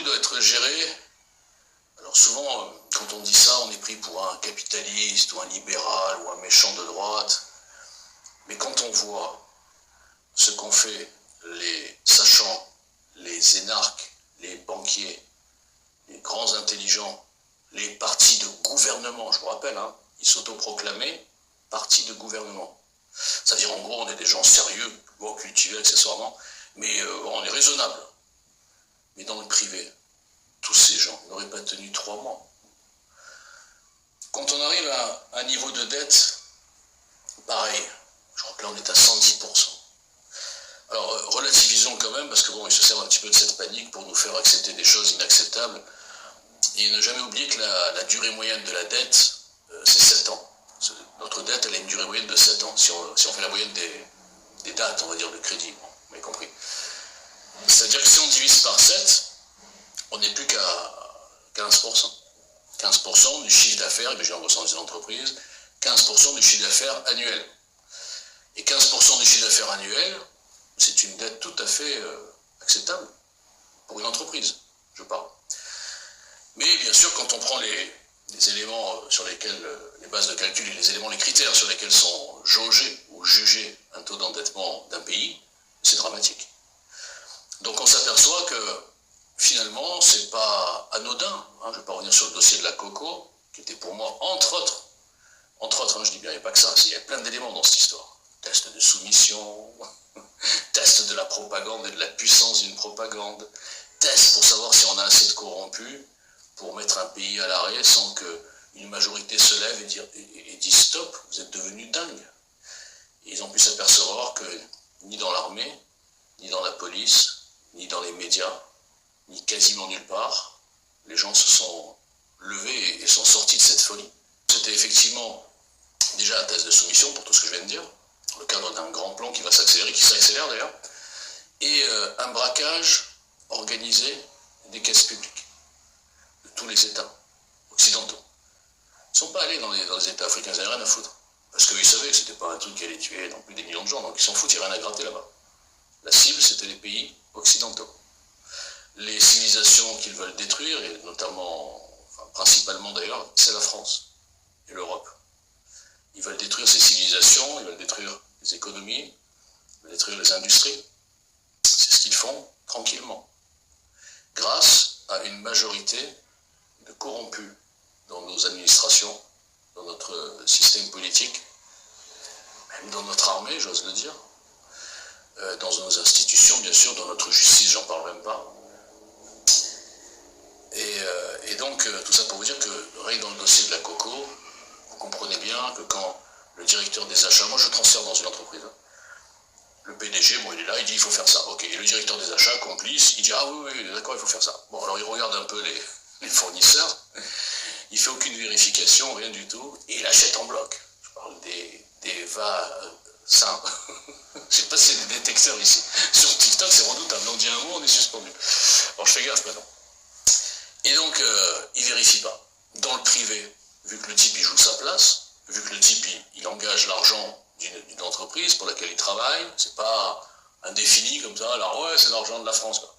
doit être gérée. Alors souvent, quand on dit ça, on est pris pour un capitaliste ou un libéral ou un méchant de droite. Mais quand on voit ce qu'ont fait les sachants, les énarques, les banquiers, les grands intelligents, les partis de gouvernement, je vous rappelle, hein, ils s'autoproclamaient partis de gouvernement. C'est-à-dire, en gros, on est des gens sérieux, bon, cultivés accessoirement, mais on est raisonnable. Mais dans le privé, tous ces gens n'auraient pas tenu 3 mois. Quand on arrive à un niveau de dette, pareil, je crois que là on est à 110%. Alors, relativisons quand même, parce que bon, ils se servent un petit peu de cette panique pour nous faire accepter des choses inacceptables. Et ne jamais oublier que la durée moyenne de la dette, c'est 7 ans. Notre dette, elle a une durée moyenne de 7 ans, si on fait la moyenne des dates, on va dire, de crédit, bon, vous m'avez compris. C'est-à-dire que si on divise par 7, on n'est plus qu'à 15%. 15% du chiffre d'affaires, imaginons qu'on dans une entreprise, 15% du chiffre d'affaires annuel. Et 15% du chiffre d'affaires annuel, c'est une dette tout à fait acceptable pour une entreprise, je parle. Mais bien sûr, quand on prend les éléments sur lesquels, les bases de calcul et les éléments, les critères sur lesquels sont jaugés ou jugés un taux d'endettement d'un pays, c'est dramatique. Donc on s'aperçoit que finalement, c'est pas anodin. Hein, je ne vais pas revenir sur le dossier de la coco, qui était pour moi, entre autres, hein, je dis bien, il n'y a pas que ça, il y a plein d'éléments dans cette histoire. Test de soumission, test de la propagande et de la puissance d'une propagande, test pour savoir si on a assez de corrompus pour mettre un pays à l'arrêt sans qu'une majorité se lève et dise stop, vous êtes devenus dingues. Et ils ont pu s'apercevoir que ni dans l'armée, ni dans la police, ni dans les médias, ni quasiment nulle part, les gens se sont levés et sont sortis de cette folie. C'était effectivement déjà un test de soumission pour tout ce que je viens de dire, dans le cadre d'un grand plan qui va s'accélérer, qui s'accélère d'ailleurs, et un braquage organisé des caisses publiques de tous les États occidentaux. Ils ne sont pas allés dans les États africains, ils n'avaient rien à foutre. Parce qu'ils savaient que ce n'était pas un truc qui allait tuer non plus des millions de gens, donc ils s'en foutent, il n'y a rien à gratter là-bas. La cible, c'était les pays occidentaux. Les civilisations qu'ils veulent détruire, et notamment, enfin, principalement d'ailleurs, c'est la France et l'Europe. Ils veulent détruire ces civilisations, ils veulent détruire les économies, ils veulent détruire les industries. C'est ce qu'ils font tranquillement, grâce à une majorité de corrompus dans nos administrations, dans notre système politique, même dans notre armée, j'ose le dire, dans nos institutions, bien sûr, dans notre justice, j'en parle même pas. Et donc, tout ça pour vous dire que, rien que dans le dossier de la coco, vous comprenez bien que quand le directeur des achats, moi je transfère dans une entreprise, hein, le PDG, bon il est là, il dit il faut faire ça, ok, et le directeur des achats, complice, il dit ah oui, d'accord, il faut faire ça. Bon, alors il regarde un peu les fournisseurs, il fait aucune vérification, rien du tout, et il achète en bloc. Je parle des va-sains. Je sais pas si c'est des détecteurs ici. Sur TikTok, c'est redoutable, on dit un mot, on est suspendu. Alors je fais gaffe maintenant. Et donc, il vérifie pas. Dans le privé, vu que le type il joue sa place, vu que le type il engage l'argent d'une entreprise pour laquelle il travaille, c'est pas indéfini comme ça, alors ouais, c'est l'argent de la France, quoi.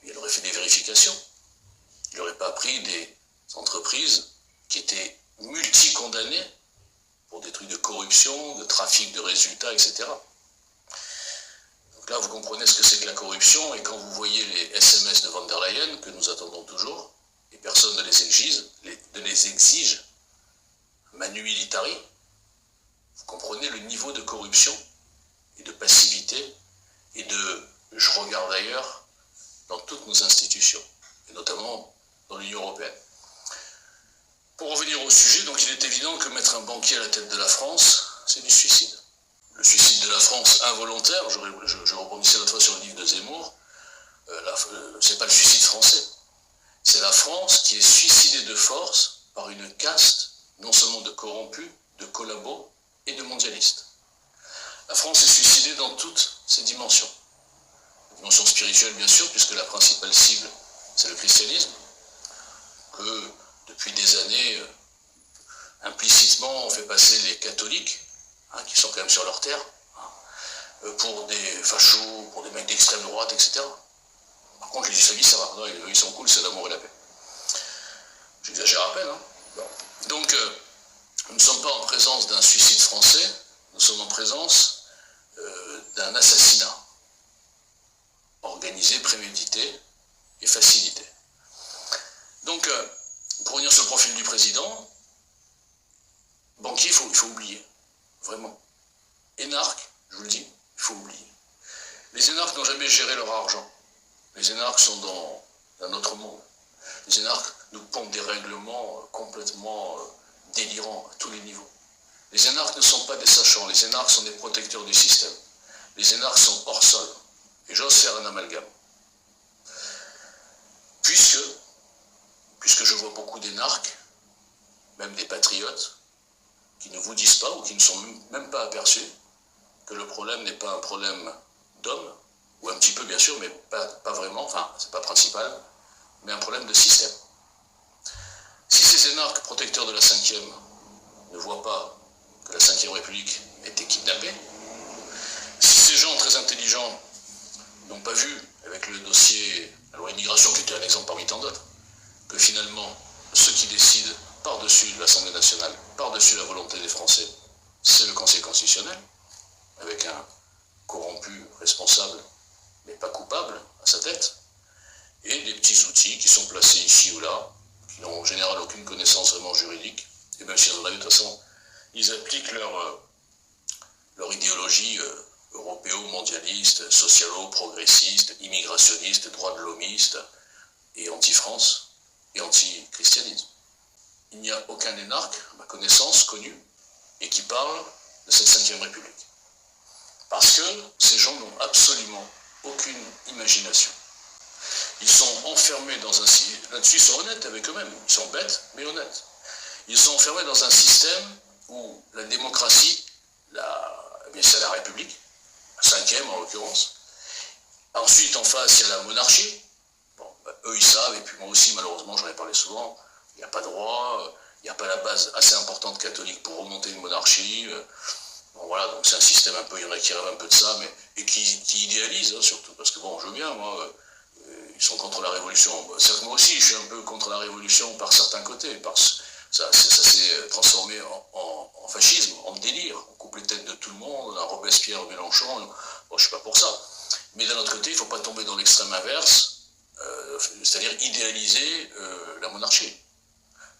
Il aurait fait des vérifications. Il n'aurait pas pris des entreprises qui étaient multi-condamnées pour des trucs de corruption, de trafic de résultats, etc. Donc là, vous comprenez ce que c'est que la corruption, et quand vous voyez les SMS de von der Leyen, que nous attendons toujours, et personne ne les exige, manu militari, vous comprenez le niveau de corruption et de passivité, et je regarde ailleurs, dans toutes nos institutions, et notamment dans l'Union européenne. Pour revenir au sujet, donc il est évident que mettre un banquier à la tête de la France, c'est du suicide. Le suicide de la France involontaire, je rebondissais l'autre fois sur le livre de Zemmour, c'est pas le suicide français. C'est la France qui est suicidée de force par une caste, non seulement de corrompus, de collabos et de mondialistes. La France est suicidée dans toutes ses dimensions. La dimension spirituelle, bien sûr, puisque la principale cible, c'est le christianisme, que depuis des années, implicitement, on fait passer les catholiques, hein, qui sont quand même sur leur terre, hein, pour des fachos, pour des mecs d'extrême droite, etc. Par contre, les islamistes, ça va. Non, ils sont cool, c'est l'amour et la paix. J'exagère à peine, hein. Bon. Donc, nous ne sommes pas en présence d'un suicide français, nous sommes en présence d'un assassinat organisé, prémédité et facilité. Donc, pour revenir sur le profil du président, banquier, il faut oublier, vraiment. Énarques, je vous le dis, il faut oublier. Les énarques n'ont jamais géré leur argent. Les énarques sont dans un autre monde. Les énarques nous pompent des règlements complètement délirants à tous les niveaux. Les énarques ne sont pas des sachants, les énarques sont des protecteurs du système. Les énarques sont hors sol. Et j'ose faire un amalgame. Puisque je vois beaucoup d'énarques, même des patriotes, qui ne vous disent pas ou qui ne sont même pas aperçus que le problème n'est pas un problème d'homme, ou un petit peu bien sûr, mais pas vraiment, enfin c'est pas principal, mais un problème de système. Si ces énarques protecteurs de la 5e ne voient pas que la 5e République a été kidnappée, si ces gens très intelligents n'ont pas vu, avec le dossier la loi immigration, qui était un exemple parmi tant d'autres, que finalement, ceux qui décident par-dessus l'Assemblée nationale, par-dessus la volonté des Français, c'est le Conseil constitutionnel, avec un corrompu responsable, mais pas coupable, à sa tête, et des petits outils qui sont placés ici ou là, qui n'ont en général aucune connaissance vraiment juridique, et même si en avaient, de toute façon, ils appliquent leur idéologie européo-mondialiste, socialo-progressiste, immigrationniste, droit de l'homiste, et anti-France, et anti-christianisme. Il n'y a aucun énarque, à ma connaissance, connu, et qui parle de cette 5e République. Parce que ces gens n'ont absolument aucune imagination. Ils sont enfermés dans un système, là-dessus ils sont honnêtes avec eux-mêmes, ils sont bêtes, mais honnêtes. Ils sont enfermés dans un système où la démocratie, c'est la République, la 5e en l'occurrence. Ensuite, en face, il y a la monarchie. Bon, eux, ils savent, et puis moi aussi, malheureusement, j'en ai parlé souvent, il n'y a pas de droit, il n'y a pas la base assez importante catholique pour remonter une monarchie. Bon, voilà, donc c'est un système un peu, il y en a qui rêvent un peu de ça, mais, et qui idéalisent, hein, surtout, parce que bon, je veux bien, moi, ils sont contre la révolution. C'est que moi aussi, je suis un peu contre la révolution par certains côtés, parce ça s'est transformé en fascisme, en délire. On coupe les têtes de tout le monde, un Robespierre, Mélenchon, bon, je suis pas pour ça. Mais d'un autre côté, il ne faut pas tomber dans l'extrême inverse, c'est-à-dire idéaliser la monarchie.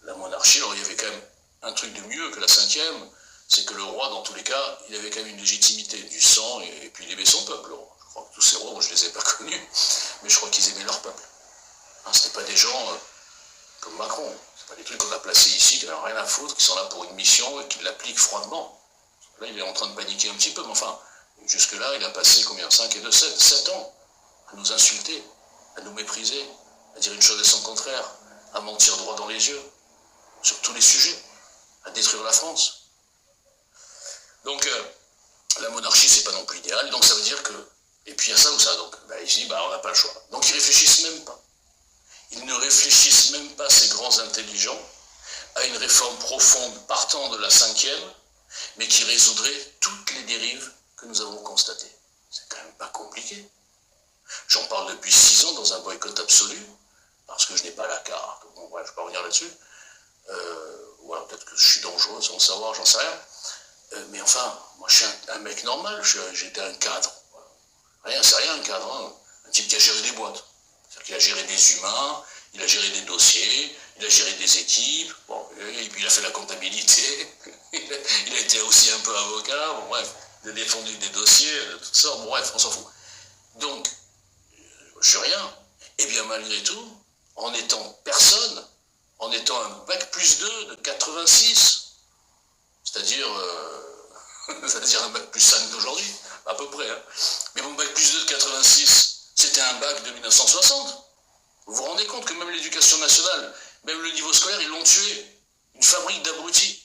La monarchie, alors il y avait quand même un truc de mieux que la 5e, c'est que le roi, dans tous les cas, il avait quand même une légitimité du sang, et puis il aimait son peuple, le roi. Je crois que tous ces rois, moi, je ne les ai pas connus, mais je crois qu'ils aimaient leur peuple. Hein, ce n'étaient pas des gens comme Macron, ce pas des trucs qu'on a placés ici, qui n'ont rien à foutre, qui sont là pour une mission et qui l'appliquent froidement. Là, il est en train de paniquer un petit peu, mais enfin, jusque-là, il a passé combien, 5 et 2, 7 ans, à nous insulter, à nous mépriser, à dire une chose et son contraire, à mentir droit dans les yeux, sur tous les sujets, à détruire la France. Donc, la monarchie, c'est pas non plus idéal, donc ça veut dire que, et puis il y a ça ou ça, donc, il se dit, on n'a pas le choix. Donc ils réfléchissent même pas. Ils ne réfléchissent même pas, ces grands intelligents, à une réforme profonde partant de la 5e, mais qui résoudrait toutes les dérives que nous avons constatées. C'est quand même pas compliqué. J'en parle depuis 6 ans dans un boycott absolu, parce que je n'ai pas la carte. Bon, bref, je ne vais pas revenir là-dessus. Ou alors peut-être que je suis dangereux sans le savoir, j'en sais rien. Mais enfin, moi je suis un mec normal, j'étais un cadre. Rien, c'est rien un cadre, hein. Un type qui a géré des boîtes. C'est-à-dire qu'il a géré des humains, il a géré des dossiers, il a géré des équipes, bon, et puis il a fait la comptabilité, il a été aussi un peu avocat, bon bref, il a défendu des dossiers de toutes sortes, bon bref, on s'en fout. Donc, je suis rien. Et bien malgré tout, en étant personne, en étant un bac plus 2 de 86, c'est-à-dire un bac plus 5 d'aujourd'hui, à peu près. Hein. Mais mon bac plus 2 de 86, c'était un bac de 1960. Vous vous rendez compte que même l'éducation nationale, même le niveau scolaire, ils l'ont tué. Une fabrique d'abrutis.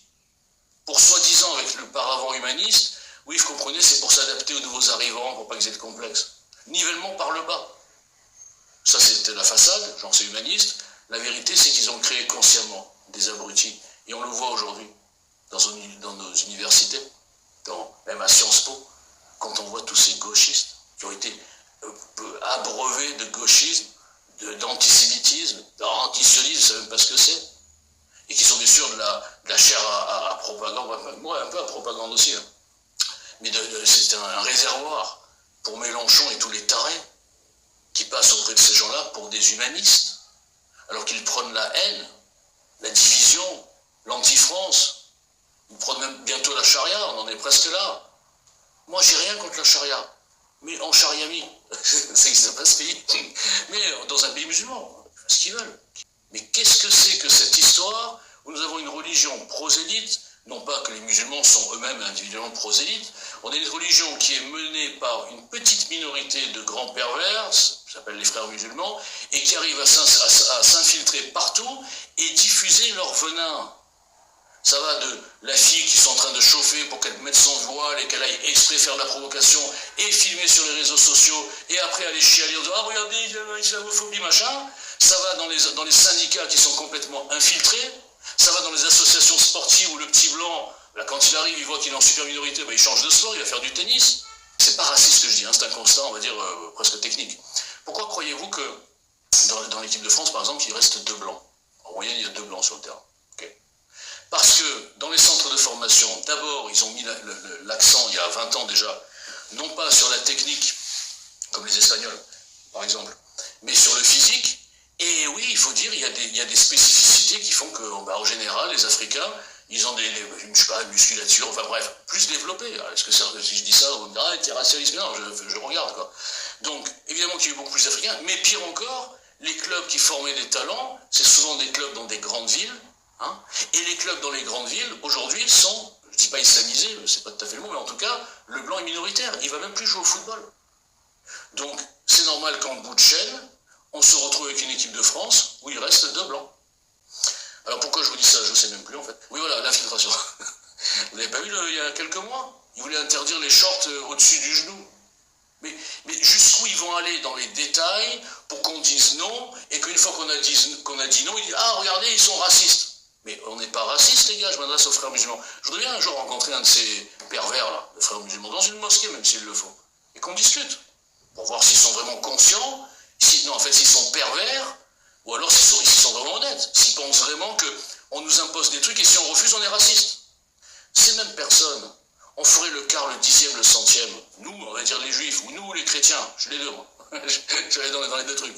Pour soi-disant, avec le paravent humaniste, oui, vous comprenez, c'est pour s'adapter aux nouveaux arrivants, pour pas qu'ils aient de complexe. Nivellement par le bas. Ça, c'était la façade, j'en sais humaniste. La vérité, c'est qu'ils ont créé consciemment des abrutis. Et on le voit aujourd'hui. Dans nos universités, même à Sciences Po, quand on voit tous ces gauchistes qui ont été abreuvés de gauchisme, d'antisémitisme, d'antisionisme, je ne sais même pas ce que c'est, et qui sont bien sûr de la chair à propagande, moi un peu à propagande aussi, hein. Mais c'est un réservoir pour Mélenchon et tous les tarés qui passent auprès de ces gens-là pour des humanistes, alors qu'ils prônent la haine, la division, l'anti-France. Ils prônent même bientôt la charia, on en est presque là. Moi, j'ai rien contre la charia, mais en chariami, ça n'existe pas ce pays, mais dans un pays musulman, ils font ce qu'ils veulent. Mais qu'est-ce que c'est que cette histoire où nous avons une religion prosélyte, non pas que les musulmans sont eux-mêmes individuellement prosélytes, on a une religion qui est menée par une petite minorité de grands pervers, ça s'appelle les frères musulmans, et qui arrivent à s'infiltrer partout et diffuser leur venin. Ça va de la fille qui sont en train de chauffer pour qu'elle mette son voile et qu'elle aille exprès faire de la provocation et filmer sur les réseaux sociaux et après aller chialer en disant « Ah, regardez, il y a l'islamophobie, machin ». Ça va dans les syndicats qui sont complètement infiltrés. Ça va dans les associations sportives où le petit blanc, là, quand il arrive, il voit qu'il est en super minorité, ben, il change de sport, il va faire du tennis. C'est pas raciste ce que je dis, hein, c'est un constat, on va dire, presque technique. Pourquoi croyez-vous que dans l'équipe de France, par exemple, il reste 2 blancs? En moyenne, il y a 2 blancs sur le terrain. Okay. Parce que dans les centres de formation, d'abord, ils ont mis l'accent, il y a 20 ans déjà, non pas sur la technique, comme les Espagnols, par exemple, mais sur le physique. Et oui, il faut dire, il y a des spécificités qui font que, bah, en général, les Africains, ils ont je sais pas, une musculature, enfin bref, plus développée. Est-ce que si je dis ça, on me dira, ah, t'es racialiste? Non, je regarde, quoi. Donc, évidemment qu'il y a eu beaucoup plus d'Africains, mais pire encore, les clubs qui formaient des talents, c'est souvent des clubs dans des grandes villes, hein, et les clubs dans les grandes villes, aujourd'hui, sont, je dis pas islamisés, c'est pas tout à fait le mot, mais en tout cas, le blanc est minoritaire, il va même plus jouer au football. Donc, c'est normal qu'en bout de chaîne, on se retrouve avec une équipe de France où il reste 2 blancs. Alors pourquoi je vous dis ça? Je ne sais même plus en fait. Oui voilà, l'infiltration. Vous n'avez pas vu il y a quelques mois? Ils voulaient interdire les shorts au-dessus du genou. Mais jusqu'où ils vont aller dans les détails pour qu'on dise non, et qu'une fois qu'on a dit non, ils disent « Ah, regardez, ils sont racistes ». Mais on n'est pas racistes les gars, je m'adresse aux frères musulmans. Je voudrais bien un jour rencontrer un de ces pervers là, de frères musulmans, dans une mosquée même s'il le faut, et qu'on discute, pour voir s'ils sont vraiment conscients. Non, en fait, s'ils sont pervers, ou alors s'ils sont vraiment honnêtes, s'ils pensent vraiment qu'on nous impose des trucs et si on refuse, on est raciste. Ces mêmes personnes, on ferait le quart, le 10e, le 100e, nous, on va dire les juifs, ou nous, les chrétiens, je les deux, moi. Je vais dans les 2 trucs.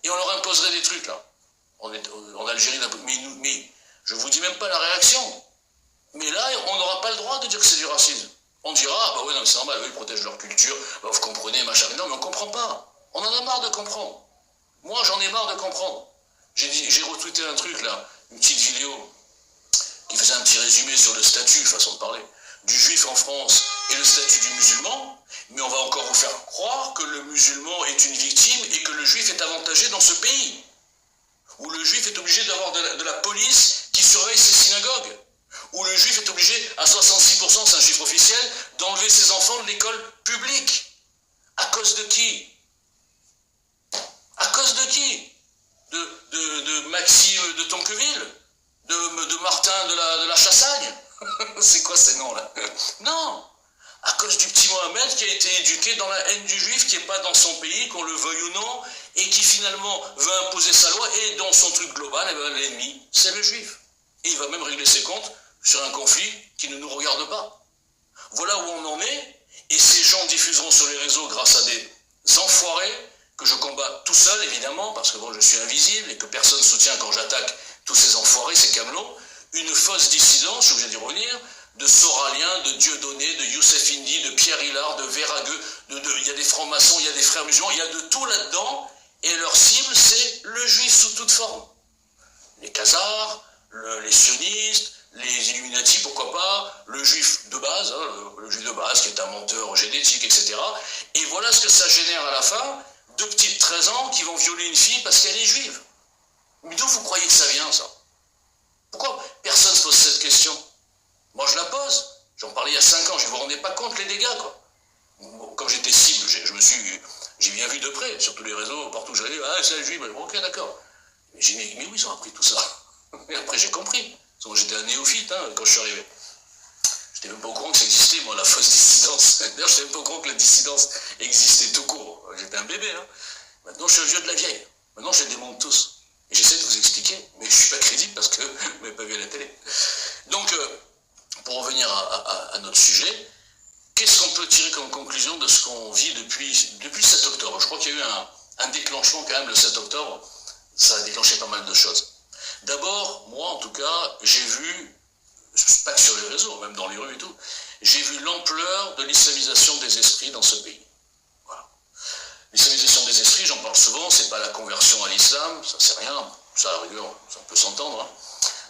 Et on leur imposerait des trucs, là. En Algérie, mais je vous dis même pas la réaction. Mais là, on n'aura pas le droit de dire que c'est du racisme. On dira, ah bah oui, non, c'est normal, eux, ils protègent leur culture, bah, vous comprenez, machin. Mais non, mais on comprend pas. On en a marre de comprendre. Moi, j'en ai marre de comprendre. J'ai retweeté un truc, là, une petite vidéo, qui faisait un petit résumé sur le statut, façon de parler, du juif en France et le statut du musulman, mais on va encore vous faire croire que le musulman est une victime et que le juif est avantagé dans ce pays, où le juif est obligé d'avoir de la police qui surveille ses synagogues, où le juif est obligé, à 66%, c'est un chiffre officiel, d'enlever ses enfants de l'école publique. À cause de qui? À cause de qui? De Maxime de Tonqueville? De Martin de la Chassagne? C'est quoi ces noms-là? Non! À cause du petit Mohamed qui a été éduqué dans la haine du juif, qui n'est pas dans son pays, qu'on le veuille ou non, et qui finalement veut imposer sa loi, et dans son truc global, eh ben, l'ennemi, c'est le juif. Et il va même régler ses comptes sur un conflit qui ne nous regarde pas. Voilà où on en est, et ces gens diffuseront sur les réseaux grâce à des enfoirés, que je combats tout seul, évidemment, parce que bon, je suis invisible et que personne ne soutient quand j'attaque tous ces enfoirés, ces camelots, une fausse dissidence, je suis obligé d'y revenir, de Soralien, de Dieudonné, de Youssef Indy, de Pierre Hillard, de Véragueux, il y a des francs-maçons, il y a des frères musulmans, il y a de tout là-dedans, et leur cible, c'est le juif sous toute forme. Les Khazars, les sionistes, les Illuminati, pourquoi pas, le juif de base, hein, le juif de base qui est un menteur génétique, etc. Et voilà ce que ça génère à la fin, 2 petites 13 ans qui vont violer une fille parce qu'elle est juive. Mais d'où vous croyez que ça vient, ça? Pourquoi personne ne se pose cette question? Moi, je la pose. J'en parlais il y a 5 ans, je ne vous rendais pas compte les dégâts, quoi. Comme j'étais cible, j'ai bien vu de près, sur tous les réseaux, partout où j'allais, ah, c'est la juive, ok, d'accord. J'ai dit, mais oui, ils ont appris tout ça. Et après, j'ai compris. J'étais un néophyte, hein, quand je suis arrivé. J'étais même pas au courant que ça existait, moi, la fausse dissidence. D'ailleurs, je n'étais même pas au courant que la dissidence existait tout court. J'étais un bébé, hein. Maintenant, je suis un vieux de la vieille. Maintenant, je les démonte tous. Et j'essaie de vous expliquer, mais je ne suis pas crédible parce que vous m'avez pas vu à la télé. Donc, pour revenir à notre sujet, qu'est-ce qu'on peut tirer comme conclusion de ce qu'on vit depuis le 7 octobre? Je crois qu'il y a eu un déclenchement quand même le 7 octobre. Ça a déclenché pas mal de choses. D'abord, moi en tout cas, j'ai vu, pas que sur les réseaux, même dans les rues et tout, j'ai vu l'ampleur de l'islamisation des esprits dans ce pays. Voilà. L'islamisation des esprits, j'en parle souvent, c'est pas la conversion à l'islam, ça c'est rien, ça à la rigueur, ça peut s'entendre. Hein.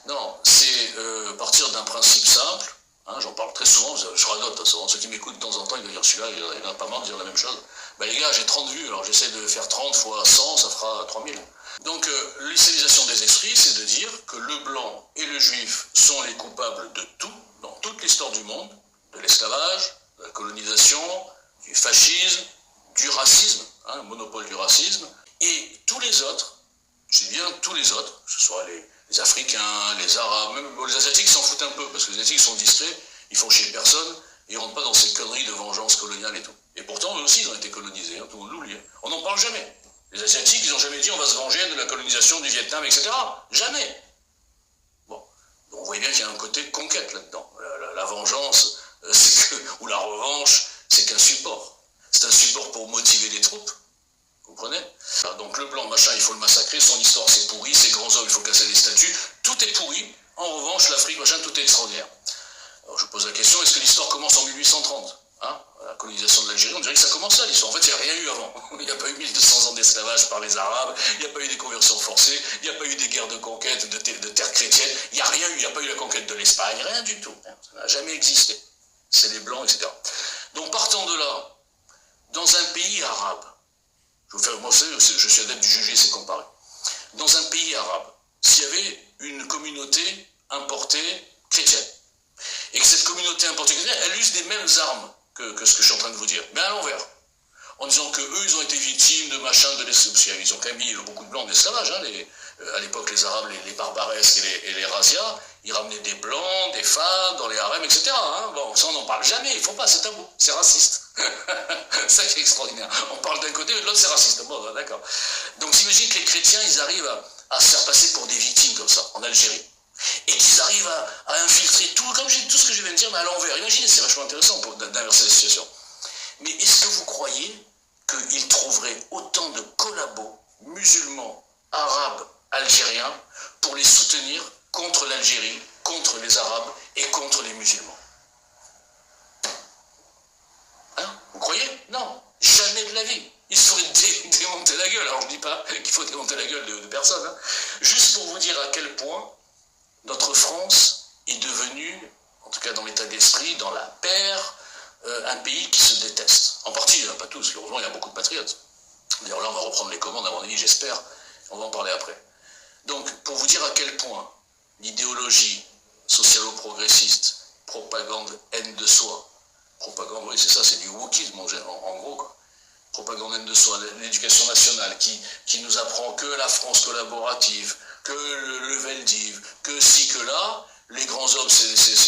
Non, c'est partir d'un principe simple, hein, j'en parle très souvent, je radote, souvent, ceux qui m'écoutent de temps en temps, ils vont dire celui-là, il y en a pas marre de dire la même chose. Ben les gars, j'ai 30 vues, alors j'essaie de faire 30 fois 100, ça fera 3000. Donc l'islamisation des esprits, c'est de dire que le blanc et le juif sont les coupables de tout, dans toute l'histoire du monde, de l'esclavage, de la colonisation, du fascisme, du racisme, hein, le monopole du racisme, et tous les autres, je dis bien tous les autres, que ce soit les Africains, les Arabes, même les Asiatiques s'en foutent un peu, parce que les Asiatiques sont distraits, ils font chier personne, ils ne rentrent pas dans ces conneries de vengeance coloniale et tout. Et pourtant, eux aussi, ils ont été colonisés, hein, tout le monde l'oublie. Hein. On n'en parle jamais. Les Asiatiques, ils n'ont jamais dit on va se venger de la colonisation du Vietnam, etc. Jamais. Bon, donc vous voyez bien qu'il y a un côté conquête là-dedans. La vengeance, ou la revanche, c'est qu'un support. C'est un support pour motiver les troupes. Vous comprenez? Donc le blanc, machin, il faut le massacrer, son histoire c'est pourri, ses grands hommes, il faut casser les statues, tout est pourri. En revanche, l'Afrique, machin, tout est extraordinaire. Alors je pose la question, est-ce que l'histoire commence en 1830 hein, la colonisation de l'Algérie, on dirait que ça commence là l'histoire. En fait, il n'y a rien eu avant. Il n'y a pas eu 1200 ans d'esclavage par les Arabes, il n'y a pas eu des conversions forcées, il n'y a pas eu des guerres de conquête de terre chrétienne, il n'y a rien eu, il n'y a pas eu la conquête de l'Espagne, rien du tout. Ça n'a jamais existé. C'est les Blancs, etc. Donc partant de là, dans un pays arabe, je vais vous faire, moi je suis adepte du juger, c'est comparé. Dans un pays arabe, s'il y avait une communauté importée chrétienne, et que cette communauté importée chrétienne, elle use des mêmes armes que ce que je suis en train de vous dire, mais à l'envers. En disant que eux, ils ont été victimes de machin, de l'esclavage. Ils ont quand même mis beaucoup de blancs en esclavage. Hein, à l'époque, les Arabes, les barbaresques et les razzias, ils ramenaient des blancs, des femmes dans les harems, etc. Hein. Bon, ça, on n'en parle jamais. Il ne faut pas, c'est tabou. C'est raciste. Ça qui est extraordinaire. On parle d'un côté, mais de l'autre, c'est raciste. Bon, d'accord. Donc, s'imagine que les chrétiens, ils arrivent à se faire passer pour des victimes comme ça, en Algérie. Et qu'ils arrivent à infiltrer tout, comme tout ce que je viens de dire, mais à l'envers. Imaginez, c'est vachement intéressant d'inverser la situation. Mais est-ce que vous croyez qu'ils trouveraient autant de collabos musulmans, arabes, algériens pour les soutenir contre l'Algérie, contre les Arabes et contre les musulmans? Hein? Vous croyez? Non, jamais de la vie. Ils se feraient démonter la gueule. Alors je ne dis pas qu'il faut démonter la gueule de personne. Hein. Juste pour vous dire à quel point notre France est devenue, en tout cas dans l'état d'esprit, dans la paire, un pays qui se déteste. En partie, pas tous, heureusement il y a beaucoup de patriotes. D'ailleurs là on va reprendre les commandes à mon avis, j'espère, on va en parler après. Donc pour vous dire à quel point l'idéologie socialo-progressiste, propagande, haine de soi, propagande, oui c'est ça, c'est du wokisme en gros quoi. Propagande, haine de soi, l'éducation nationale qui nous apprend que la France collaborative, que le Veldiv, que ci, que là, les grands hommes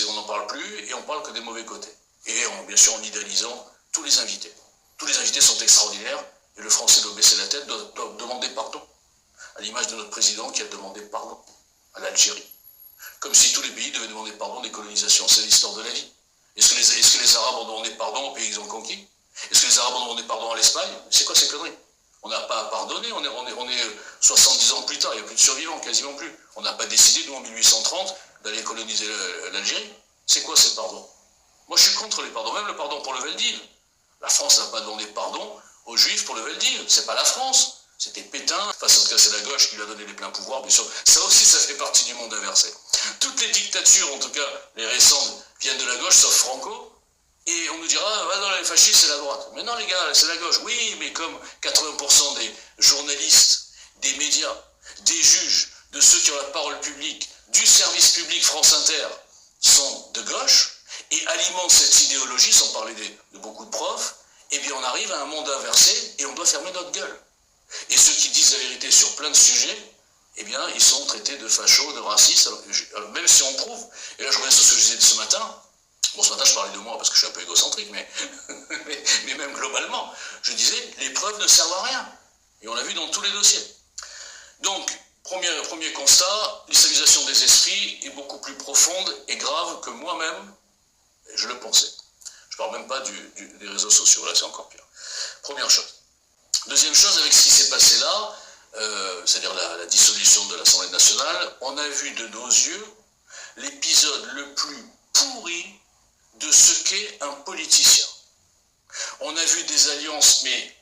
on n'en parle plus et on parle que des mauvais côtés. Et bien sûr en idéalisant tous les invités. Tous les invités sont extraordinaires et le Français doit baisser la tête, doit demander pardon. À l'image de notre président qui a demandé pardon à l'Algérie. Comme si tous les pays devaient demander pardon des colonisations. C'est l'histoire de la vie. Est-ce que les Arabes ont demandé pardon aux pays qu'ils ont conquis? Est-ce que les Arabes ont demandé pardon à l'Espagne? C'est quoi ces conneries? On n'a pas à pardonner, on est 70 ans plus tard, il n'y a plus de survivants, quasiment plus. On n'a pas décidé, nous, en 1830, d'aller coloniser l'Algérie. C'est quoi ces pardons? Moi, je suis contre les pardons, même le pardon pour le Veldiv. La France n'a pas demandé pardon aux Juifs pour le Veldiv. C'est pas la France. C'était Pétain. Enfin, en tout cas, c'est la gauche qui lui a donné les pleins pouvoirs, bien sûr. Ça aussi, ça fait partie du monde inversé. Toutes les dictatures, en tout cas, les récentes, viennent de la gauche, sauf Franco. Et on nous dira, ah non, les fascistes, c'est la droite. Mais non, les gars, c'est la gauche. Oui, mais comme 80% des journalistes, des médias, des juges, de ceux qui ont la parole publique, du service public France Inter, sont de gauche, et alimentent cette idéologie, sans parler de beaucoup de profs, eh bien on arrive à un monde inversé et on doit fermer notre gueule. Et ceux qui disent la vérité sur plein de sujets, eh bien ils sont traités de fachos, de racistes, alors, même si on prouve, et là je reviens sur ce que je disais ce matin, Bon, ce matin, je parlais de moi parce que je suis un peu égocentrique, mais, mais même globalement, je disais, les preuves ne servent à rien. Et on l'a vu dans tous les dossiers. Donc, premier constat, l'islamisation des esprits est beaucoup plus profonde et grave que moi-même, je le pensais. Je ne parle même pas des réseaux sociaux, là c'est encore pire. Première chose. Deuxième chose, avec ce qui s'est passé là, c'est-à-dire la dissolution de l'Assemblée nationale, on a vu de nos yeux l'épisode le plus pourri de ce qu'est un politicien. On a vu des alliances, mais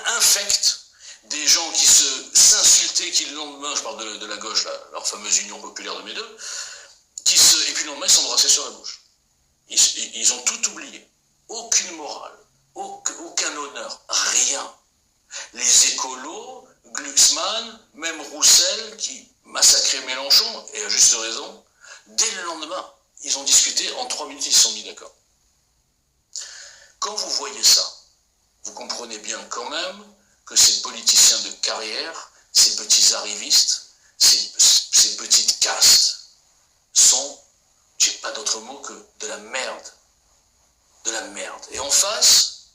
infectes, des gens qui s'insultaient, qui le lendemain, je parle de la gauche, leur fameuse union populaire de mes deux, et puis le lendemain, ils s'embrassaient sur la bouche. Ils ont tout oublié. Aucune morale, aucun honneur, rien. Les écolos, Glucksmann, même Roussel, qui massacrait Mélenchon, et à juste raison, dès le lendemain, ils ont discuté, en 3 minutes, ils se sont mis d'accord. Quand vous voyez ça, vous comprenez bien quand même que ces politiciens de carrière, ces petits arrivistes, ces petites castes, sont, j'ai pas d'autre mot que de la merde. De la merde. Et en face,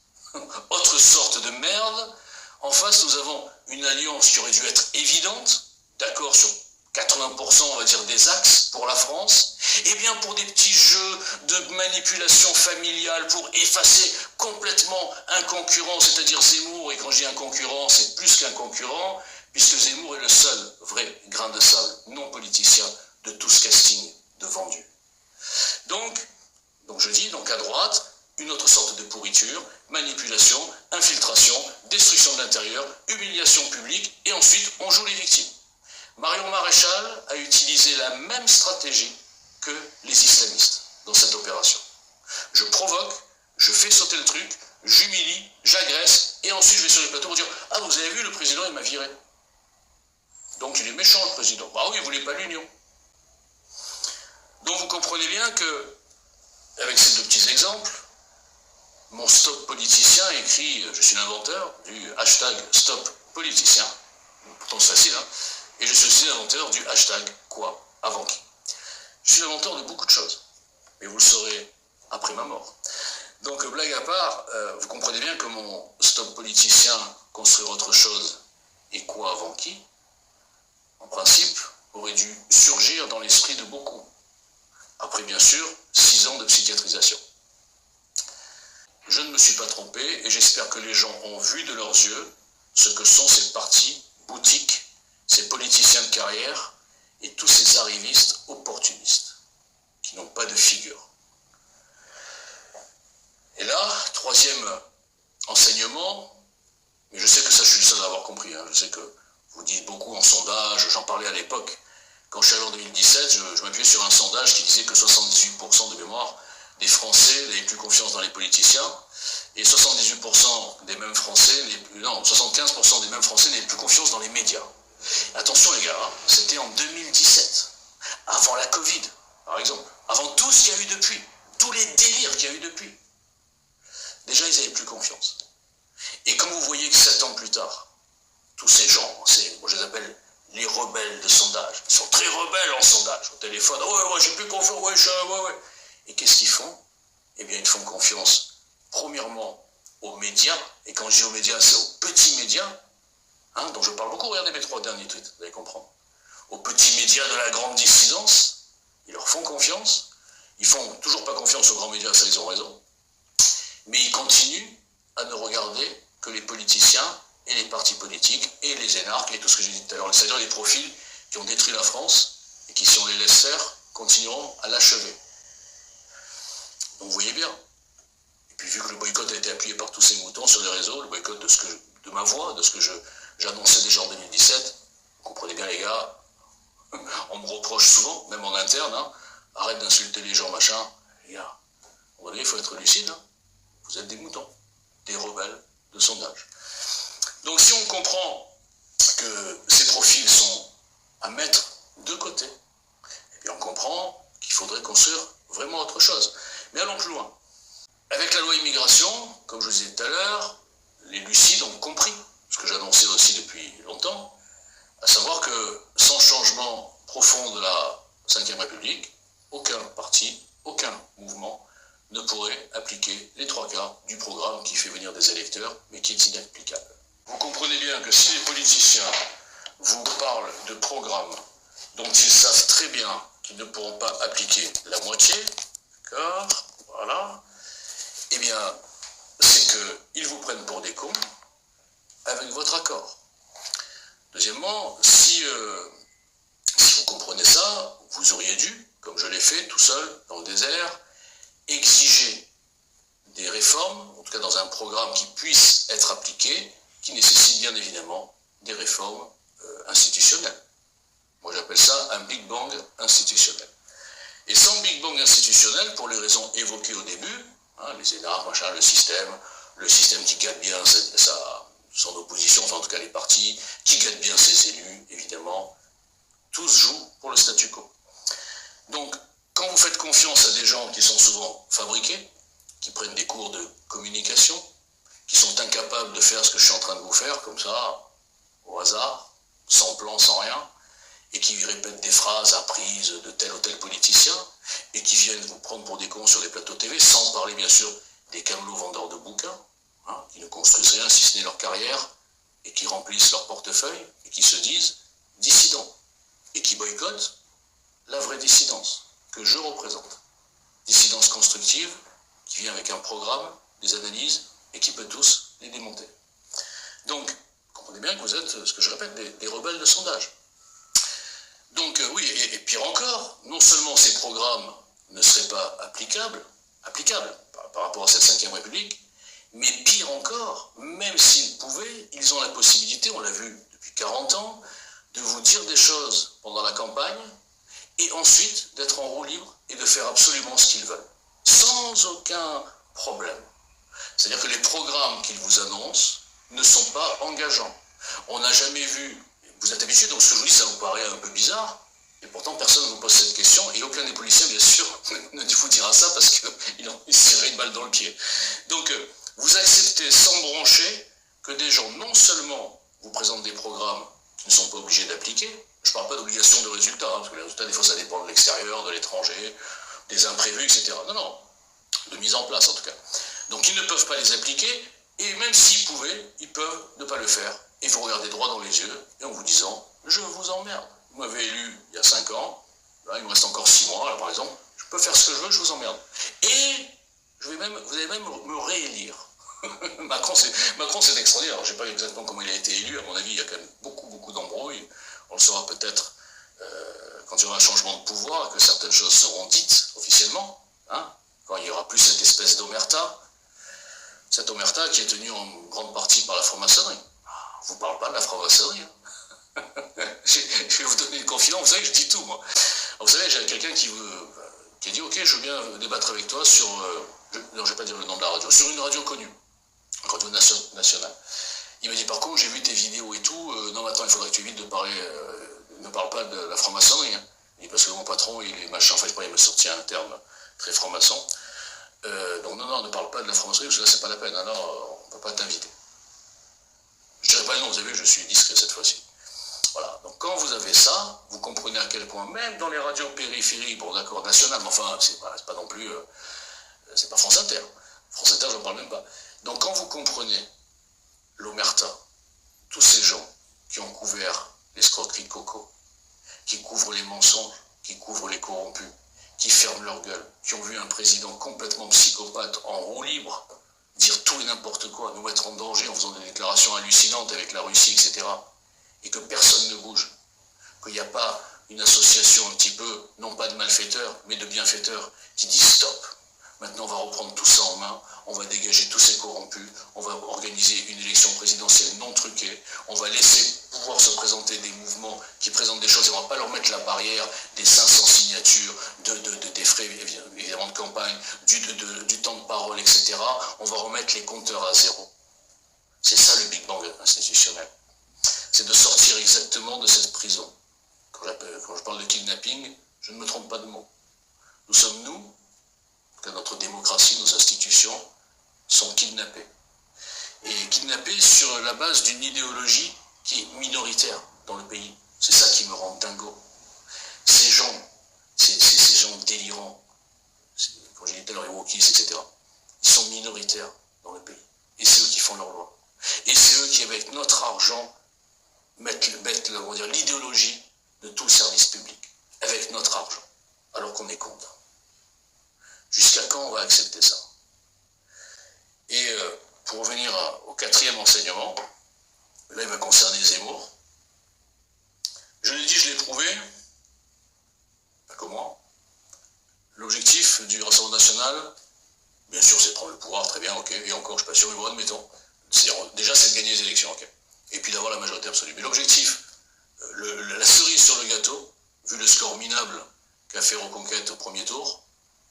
autre sorte de merde, en face nous avons une alliance qui aurait dû être évidente, d'accord sur 80% on va dire des axes pour la France, et bien pour des petits jeux de manipulation familiale pour effacer complètement un concurrent, c'est-à-dire Zemmour, et quand je dis un concurrent, c'est plus qu'un concurrent, puisque Zemmour est le seul vrai grain de sable non politicien de tout ce casting de vendu. Donc je dis, donc à droite, une autre sorte de pourriture, manipulation, infiltration, destruction de l'intérieur, humiliation publique, et ensuite on joue les victimes. Marion Maréchal a utilisé la même stratégie que les islamistes dans cette opération. Je provoque, je fais sauter le truc, j'humilie, j'agresse, et ensuite je vais sur les plateaux pour dire « Ah, vous avez vu, le président, il m'a viré. » Donc il est méchant, le président. Bah oui, il ne voulait pas l'union. Donc vous comprenez bien que, avec ces deux petits exemples, mon stop politicien écrit, je suis l'inventeur du hashtag stop politicien, pourtant c'est facile, hein, et je suis aussi l'inventeur du hashtag quoi avant qui. Je suis l'inventeur de beaucoup de choses, mais vous le saurez après ma mort. Donc blague à part, vous comprenez bien que mon stop politicien, construire autre chose et quoi avant qui, en principe, aurait dû surgir dans l'esprit de beaucoup. Après bien sûr, 6 ans de psychiatrisation. Je ne me suis pas trompé et j'espère que les gens ont vu de leurs yeux ce que sont ces partis boutiques, ces politiciens de carrière et tous ces arrivistes opportunistes qui n'ont pas de figure. Et là, troisième enseignement, mais je sais que ça je suis le seul à avoir compris, hein, je sais que vous dites beaucoup en sondage, j'en parlais à l'époque, quand je suis allé en 2017, je m'appuyais sur un sondage qui disait que 78% de mémoire des Français n'avaient plus confiance dans les politiciens, et 78% des mêmes Français, 75% des mêmes Français n'avaient plus confiance dans les médias. Attention les gars, hein, c'était en 2017, avant la Covid, par exemple, avant tout ce qu'il y a eu depuis, tous les délires qu'il y a eu depuis. Déjà, ils n'avaient plus confiance. Et quand vous voyez que 7 ans plus tard, tous ces gens, moi je les appelle les rebelles de sondage, ils sont très rebelles en sondage, au téléphone, ouais, j'ai plus confiance, ouais. Et qu'est-ce qu'ils font? Eh bien, ils font confiance, premièrement, aux médias, et quand je dis aux médias, c'est aux petits médias, hein, dont je parle beaucoup, regardez mes 3 derniers tweets, vous allez comprendre. Aux petits médias de la grande dissidence, ils leur font confiance, ils font toujours pas confiance aux grands médias, ça ils ont raison, mais ils continuent à ne regarder que les politiciens et les partis politiques et les énarques et tout ce que j'ai dit tout à l'heure, c'est-à-dire les profils qui ont détruit la France et qui, si on les laisse faire, continueront à l'achever. Donc vous voyez bien. Et puis vu que le boycott a été appuyé par tous ces moutons sur les réseaux, le boycott de ma voix, de ce que j'annonçais déjà en 2017, vous comprenez bien les gars, on me reproche souvent, même en interne, hein, arrête d'insulter les gens, machin. Les gars, à un moment donné, il faut être lucide, hein. Vous êtes des moutons, des rebelles de sondage. Donc si on comprend que ces profils sont à mettre de côté, eh bien on comprend qu'il faudrait construire vraiment autre chose. Mais allons plus loin. Avec la loi immigration, comme je vous disais tout à l'heure, les lucides ont compris, ce que j'annonçais aussi depuis longtemps, à savoir que sans changement profond de la Ve République, aucun parti, aucun mouvement ne pourrait appliquer les 3/4 du programme qui fait venir des électeurs, mais qui est inapplicable. Vous comprenez bien que si les politiciens vous parlent de programmes dont ils savent très bien qu'ils ne pourront pas appliquer la moitié, d'accord, voilà, eh bien, c'est qu'ils vous prennent pour des cons avec votre accord. Deuxièmement, si vous comprenez ça, vous auriez dû, comme je l'ai fait tout seul dans le désert, exiger des réformes, en tout cas dans un programme qui puisse être appliqué, qui nécessite bien évidemment des réformes institutionnelles. Moi j'appelle ça un Big Bang institutionnel. Et sans Big Bang institutionnel, pour les raisons évoquées au début, hein, les énarques, machin, le système qui gâte bien son opposition, enfin en tout cas les partis, qui gâte bien ses élus, évidemment, tous jouent pour le statu quo. Donc, quand vous faites confiance à des gens qui sont souvent fabriqués, qui prennent des cours de communication, qui sont incapables de faire ce que je suis en train de vous faire, comme ça, au hasard, sans plan, sans rien, et qui répètent des phrases apprises de tel ou tel politicien, et qui viennent vous prendre pour des cons sur les plateaux TV, sans parler bien sûr des camelots vendeurs de bouquins, hein, qui ne construisent rien si ce n'est leur carrière, et qui remplissent leur portefeuille, et qui se disent dissidents, et qui boycottent la vraie dissidence que je représente. Dissidence constructive, qui vient avec un programme, des analyses, et qui peut tous les démonter. Donc, comprenez bien que vous êtes, ce que je répète, des rebelles de sondage. Donc oui, et pire encore, non seulement ces programmes ne seraient pas applicables par rapport à cette 5e République, mais pire encore, même s'ils pouvaient, ils ont la possibilité, on l'a vu depuis 40 ans, de vous dire des choses pendant la campagne, et ensuite d'être en roue libre et de faire absolument ce qu'ils veulent, sans aucun problème. C'est-à-dire que les programmes qu'ils vous annoncent ne sont pas engageants. On n'a jamais vu, vous êtes habitués, donc ce que je vous dis, ça vous paraît un peu bizarre, et pourtant personne ne vous pose cette question, et aucun des policiers, bien sûr, ne vous dira ça parce qu'il se tirerait une balle dans le pied. Donc, vous acceptez sans broncher que des gens, non seulement vous présentent des programmes qui ne sont pas obligés d'appliquer, je ne parle pas d'obligation de résultats, hein, parce que les résultats, des fois, ça dépend de l'extérieur, de l'étranger, des imprévus, etc. Non, de mise en place, en tout cas. Donc, ils ne peuvent pas les appliquer, et même s'ils pouvaient, ils peuvent ne pas le faire. Et vous regardez droit dans les yeux, et en vous disant, je vous emmerde. Vous m'avez élu il y a 5 ans, là, il me reste encore 6 mois, là, par exemple, je peux faire ce que je veux, je vous emmerde. Et vous allez même me réélire. Macron, c'est extraordinaire. Alors, je ne sais pas exactement comment il a été élu, à mon avis, il y a quand même beaucoup d'embrouilles. On le saura peut-être quand il y aura un changement de pouvoir, que certaines choses seront dites officiellement, hein, quand il n'y aura plus cette espèce d'omerta, cette omerta qui est tenue en grande partie par la franc-maçonnerie. Je ne vous parle pas de la franc-maçonnerie. Hein. Je vais vous donner une confidence, vous savez que je dis tout, moi. Alors, vous savez, j'ai quelqu'un qui a dit, ok, je veux bien débattre avec toi sur, non, je ne vais pas dire le nom de la radio, sur une radio connue, une radio nationale. Il m'a dit, par contre, j'ai vu tes vidéos et tout, non, attends, il faudrait que tu évites de parler, ne parle pas de la franc-maçonnerie. Hein. Il dit, parce que mon patron, il est machin, enfin, il m'a sorti un terme très franc-maçon. Donc, non, ne parle pas de la franc-maçonnerie, parce que là, c'est pas la peine, alors, on ne peut pas t'inviter. Je dirais pas le nom, vous avez vu, je suis discret cette fois-ci. Voilà, donc quand vous avez ça, vous comprenez à quel point, même dans les radios périphériques, bon d'accord, nationales, mais enfin, c'est pas non plus, c'est pas France Inter. France Inter, j'en parle même pas. Donc quand vous comprenez l'omerta, tous ces gens qui ont couvert l'escroquerie de Coco, qui couvrent les mensonges, qui couvrent les corrompus, qui ferment leur gueule, qui ont vu un président complètement psychopathe en roue libre, dire tout et n'importe quoi, nous mettre en danger en faisant des déclarations hallucinantes avec la Russie, etc., et que personne ne bouge, qu'il n'y a pas une association un petit peu, non pas de malfaiteurs, mais de bienfaiteurs, qui dit stop, maintenant on va reprendre tout ça en main, on va dégager tous ces corrompus, on va organiser une élection présidentielle non truquée, on va laisser pouvoir se présenter des mouvements qui présentent des choses, et on ne va pas leur mettre la barrière des 500 signatures, des frais évidemment de campagne, du temps de parole, etc. On va remettre les compteurs à zéro. C'est ça le Big Bang institutionnel. C'est de sortir exactement de cette prison. Quand je parle de kidnapping, je ne me trompe pas de mot. Nous sommes, nous, que notre démocratie, nos institutions, sont kidnappées. Et kidnappées sur la base d'une idéologie qui est minoritaire dans le pays. C'est ça qui me rend dingo. Ces gens délirants, wokistes, etc. Ils sont minoritaires dans le pays. Et c'est eux qui font leurs lois. Et c'est eux qui, avec notre argent, mettent l'idéologie de tout le service public. Avec notre argent. Alors qu'on est contre. Jusqu'à quand on va accepter ça? Et pour revenir au quatrième enseignement, là il va concerner Zemmour. Je l'ai dit, je l'ai prouvé. Comment? L'objectif du Rassemblement national, bien sûr, c'est de prendre le pouvoir, très bien, ok, et encore, je ne suis pas sûr, mais bon, admettons. Déjà, c'est de gagner les élections, ok. Et puis d'avoir la majorité absolue. Mais l'objectif, la cerise sur le gâteau, vu le score minable qu'a fait Reconquête au premier tour,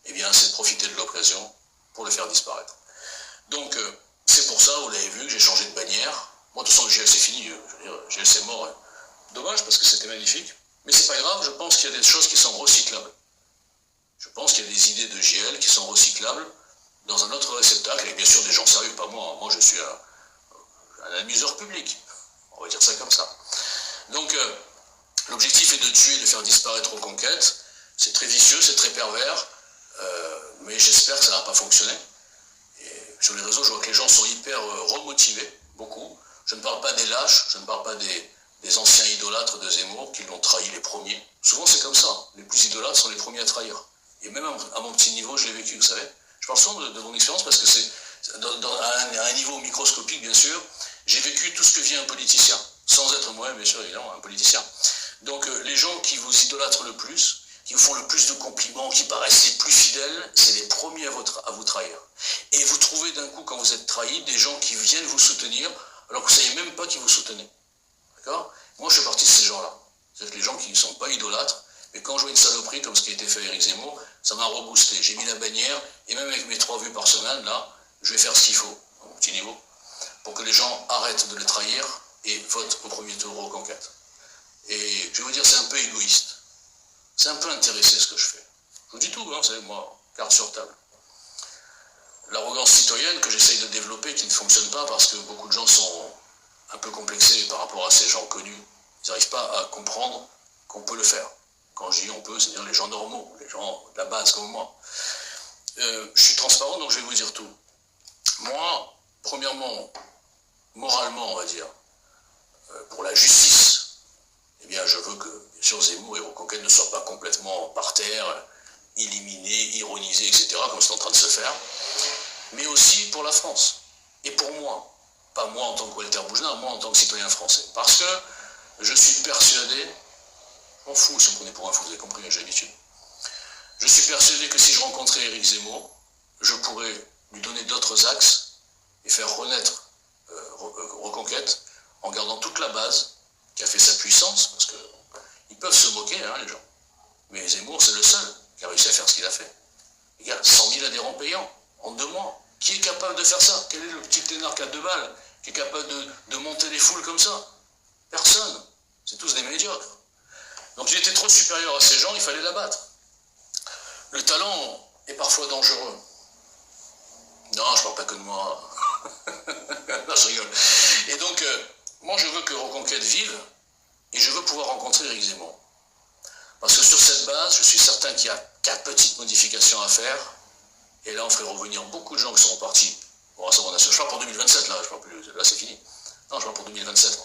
eh bien, c'est de profiter de l'occasion pour le faire disparaître. Donc, c'est pour ça, vous l'avez vu, que j'ai changé de bannière. Moi, de toute façon, le GL, c'est fini, je veux dire, GL, c'est mort. Hein. Dommage, parce que c'était magnifique. Mais c'est pas grave, je pense qu'il y a des choses qui sont recyclables. Je pense qu'il y a des idées de GL qui sont recyclables dans un autre réceptacle, avec bien sûr des gens sérieux, pas moi. Moi, je suis un amuseur public. On va dire ça comme ça. Donc, l'objectif est de tuer, de faire disparaître Reconquête. C'est très vicieux, c'est très pervers, mais j'espère que ça ne va pas fonctionner. Et sur les réseaux, je vois que les gens sont hyper remotivés, beaucoup. Je ne parle pas des lâches, je ne parle pas des anciens idolâtres de Zemmour qui l'ont trahi les premiers. Souvent, c'est comme ça. Les plus idolâtres sont les premiers à trahir. Et même à mon petit niveau, je l'ai vécu, vous savez. Je parle souvent de mon expérience parce que c'est à un niveau microscopique, bien sûr. J'ai vécu tout ce que vit un politicien, sans être moi, bien sûr, évidemment, un politicien. Donc, les gens qui vous idolâtrent le plus, qui vous font le plus de compliments, qui paraissent les plus fidèles, c'est les premiers à vous trahir. Et vous trouvez d'un coup, quand vous êtes trahi, des gens qui viennent vous soutenir, alors que vous ne savez même pas qui vous soutenez. D'accord? Moi, je fais partie de ces gens-là. C'est-à-dire que les gens qui ne sont pas idolâtres, mais quand je vois une saloperie comme ce qui a été fait à Éric Zemmour, ça m'a reboosté. J'ai mis la bannière, et même avec mes 3 vues par semaine, là, je vais faire ce qu'il faut, à mon petit niveau, pour que les gens arrêtent de les trahir et votent au premier tour Reconquête. Et je vais vous dire, c'est un peu égoïste. C'est un peu intéressé ce que je fais. Je vous dis tout, hein, vous savez, moi, carte sur table. L'arrogance citoyenne que j'essaye de développer, qui ne fonctionne pas parce que beaucoup de gens sont un peu complexés par rapport à ces gens connus. Ils n'arrivent pas à comprendre qu'on peut le faire. Quand je dis on peut, c'est-à-dire les gens normaux, les gens de la base comme moi. Je suis transparent, donc je vais vous dire tout. Moi, premièrement, moralement, on va dire, pour la justice, eh bien, je veux que, bien sûr, Zemmour et Reconquête ne soient pas complètement par terre, éliminés, ironisés, etc., comme c'est en train de se faire, mais aussi pour la France, et pour moi. Pas moi en tant que Walter Bougenat, moi en tant que citoyen français. Parce que je suis persuadé, je m'en fous si vous prenez pour un fou, vous avez compris, j'ai l'habitude. Je suis persuadé que si je rencontrais Éric Zemmour, je pourrais lui donner d'autres axes et faire renaître Reconquête en gardant toute la base qui a fait sa puissance, parce qu'ils peuvent se moquer, hein, les gens. Mais Zemmour, c'est le seul qui a réussi à faire ce qu'il a fait. Il y a 100 000 adhérents payants en 2 mois. Qui est capable de faire ça? Quel est le petit ténor qui a 2 balles, qui est capable de monter les foules comme ça? Personne. C'est tous des médiocres. Donc il était trop supérieur à ces gens, il fallait l'abattre. Le talent est parfois dangereux. Non, je parle pas que de moi. Non, je rigole. Et donc, moi je veux que Reconquête vive, et je veux pouvoir rencontrer Éric Zemmour. Parce que sur cette base, je suis certain qu'il y a 4 petites modifications à faire, et là on ferait revenir beaucoup de gens qui sont partis au Rassemblement national. Je parle pour 2027, là, je parle plus, là c'est fini. Non, je parle pour 2027.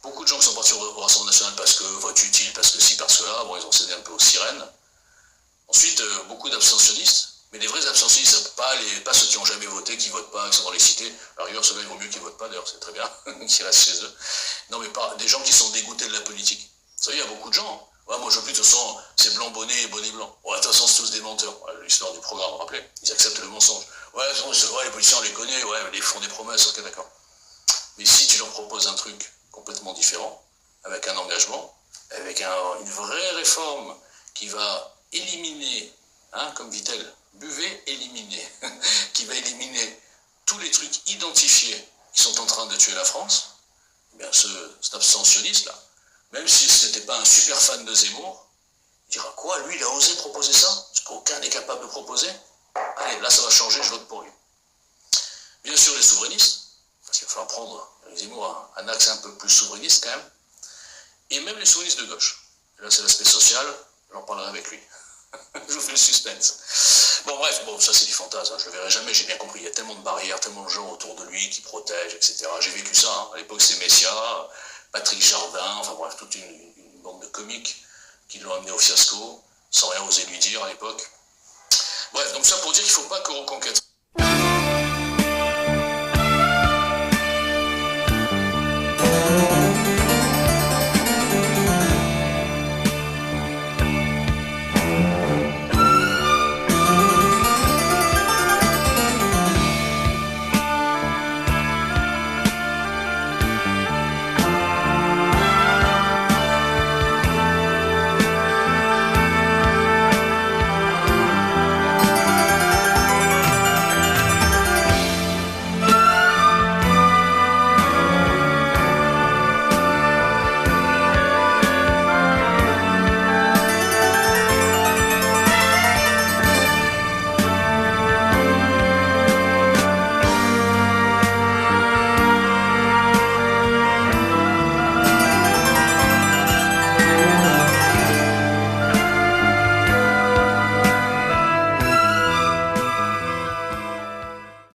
Beaucoup de gens qui sont partis au Rassemblement national parce que vote utile, parce que ci, parce que là, bon, ils ont cédé un peu aux sirènes. Ensuite, beaucoup d'abstentionnistes, mais des vrais abstentionnistes, pas ceux qui n'ont jamais voté, qui ne votent pas, qui sont dans les cités. À la rigueur, ceux-là, il vaut mieux qu'ils ne votent pas, d'ailleurs, c'est très bien, qu'ils restent chez eux. Non, mais pas des gens qui sont dégoûtés de la politique. Vous savez, il y a beaucoup de gens. Ouais, moi, je veux plus, de toute façon, c'est blanc bonnet et bonnet blanc. Ouais, de toute façon, c'est tous des menteurs. Ouais, l'histoire du programme, vous vous rappelez? Ils acceptent le mensonge. Ouais, les politiciens, on les connaît, ouais, ils font des promesses, ok, d'accord. Mais si tu leur proposes un truc complètement différent, avec un engagement, avec une vraie réforme qui va éliminer, hein, comme Vittel, buvez, éliminez, qui va éliminer tous les trucs identifiés qui sont en train de tuer la France, eh bien cet abstentionniste-là, même si ce n'était pas un super fan de Zemmour, il dira quoi, lui il a osé proposer ça, ce qu'aucun n'est capable de proposer. Allez, là ça va changer, je vote pour lui. Bien sûr les souverainistes, parce qu'il va falloir prendre Zemmour un axe un peu plus souverainiste quand même, et même les souverainistes de gauche. Et là c'est l'aspect social, j'en parlerai avec lui. Je vous fais le suspense. Bon bref, bon ça c'est du fantasme, hein, je le verrai jamais, j'ai bien compris, il y a tellement de barrières, tellement de gens autour de lui qui protègent, etc. J'ai vécu ça, hein. À l'époque c'est Messia, Patrick Jardin, enfin bref, toute une bande de comiques qui l'ont amené au fiasco, sans rien oser lui dire à l'époque. Bref, donc ça pour dire qu'il ne faut pas que Reconquête